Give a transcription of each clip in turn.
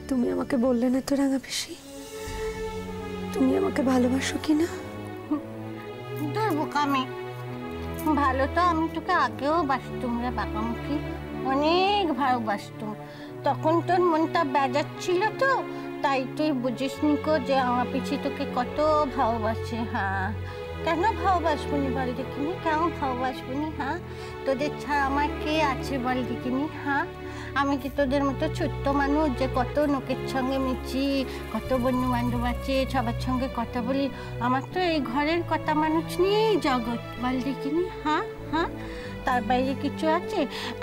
তুমি আমাকে বললে না তো রাঙা পিসি, তুমি আমাকে ভালোবাসো কিনা? তোর বোকামি, ভালো তো আমি তোকে আগেও বাসতুম রে বাঁকামুখী, অনেক ভালোবাসতুম। তখন তোর মনটা বেজাচ্ছিল তো, তাই তুই বুঝিসনি কো যে আমার পিছি তোকে কত ভালোবাসে। হ্যাঁ, কেন ভালোবাসবনি বল দেখিনি, কেন ভালোবাসবনি? হ্যাঁ, তোদের ছাড়া আমার কে আছে বল দেখিনি? হ্যাঁ, আমি কি তোদের মতো ছোট্ট মানুষ যে কত লোকের সঙ্গে মিছি, কত বন্ধু বান্ধব আছে, সবার সঙ্গে কথা বলি? আমার তো এই ঘরের কথা মানুষ নিয়েই জগৎ বল দেখিনি। হ্যাঁ হ্যাঁ, তার বাইরে কিছু আছে?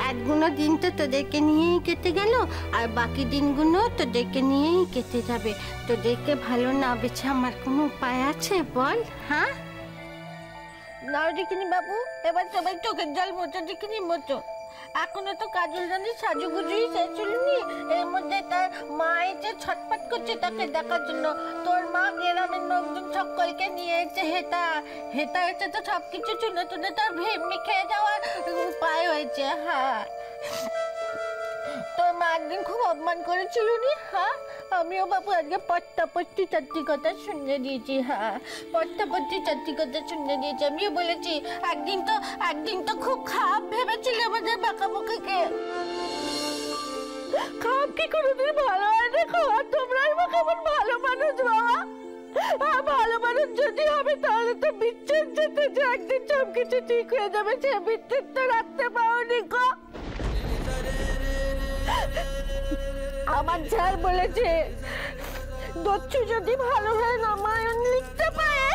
একগুলো দিন তো তোদেরকে নিয়েই কেটে গেল, আর বাকি দিনগুলো তোদেরকে নিয়েই কেটে যাবে। তোদেরকে ভালো না বেছে আমার কোনো উপায় আছে বল? হ্যাঁ, নাও দেখিনি বাবু, এবার সবাই চোখের জল মোচো দেখিনি, মোচো। এখনো তো কাজল রানীর সাজুগুজুই শেষ হয়নি, এর মধ্যে তার মা এসে ছটফট করছে তাকে দেখার জন্য। তোর মা গ্রামের লোকজন সকলকে নিয়ে এসে হেতা এসে তো সবকিছু চুনে চুনে তার ভেমনি খেয়ে যাওয়ার উপায় হয়েছে। হ্যাঁ, তোর মা একদিন খুব অপমান করেছিল নি? হ্যাঁ, আমিও বাবু আজকে পট্টাপট্টি চারটি কথা শুনে দিয়েছি। হ্যাঁ, পট্টাপট্টি চারটি কথা শুনে দিয়েছি। আমিও বলেছি একদিন তো খুব খারাপ ভেবেছিল আমাদের বাঁকামুখীকে। খারাপ কি কোনোদিন ভালো হয় না? খারাপ তোমরাই বা কেমন ভালো মানুষ বাবা। ভালো মানুষ যদি হবে তাহলে তো বিচ্ছেদ যেতে, যে একদিন সব কিছু ঠিক হয়ে যাবে, সে বিচ্ছেদ তো রাখতে পারোনি গো। আমার স্যার বলেছে দচ্ছু যদি ভালো হয়ে রামায়ণ লিখতে পারে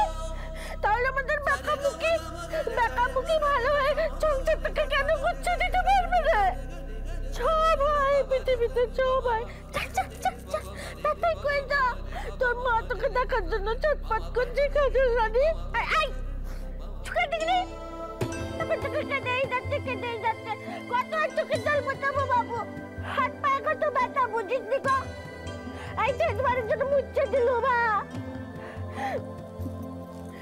তাহলে আমাদের বাঁকামুখী ভালো হয়ে সংসারটাকে কেন গুছিয়ে দিতে পারবে রে? সবাই পৃথিবীতে সবাই তাই কই যা, তোর মা তোকে দেখার জন্য চটপট করছে কাজল রানী। ছুকে দিলি কেঁদেই যাচ্ছে, কত চোখের জল মোটাবো বাবু, হাত পায়ে কত ব্যথা বুঝিস নি গো। এই শেষবারের জন্য মুচ্ছে দিল বা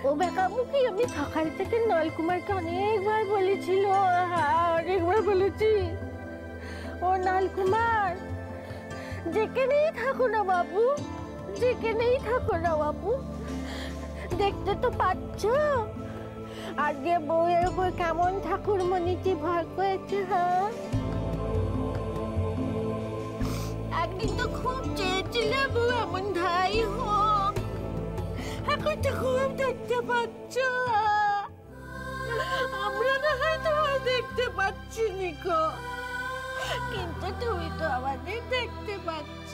ও বাঁকামুখী। আমি সকাল থেকে নলকুমারকে অনেকবার বলেছিল, হ্যাঁ অনেকবার বলেছি, ও নলকুমার যেখানেই থাকো না বাবু, যেখানেই থাকো না বাবু, দেখতে তো পাচ্ছ আগে বউয়ের উপর কেমন ঠাকুরমণিটি ভর করেছে। হ্যাঁ, একদিন তো খুব চেয়েছিলে বউ এমন ধাই হোক, এখন তো খুব দেখতে পাচ্ছ। আমরা না হয় তোমার দেখতে পাচ্ছি নিকো, কিন্তু তুমি তো আমাদের দেখতে পাচ্ছ।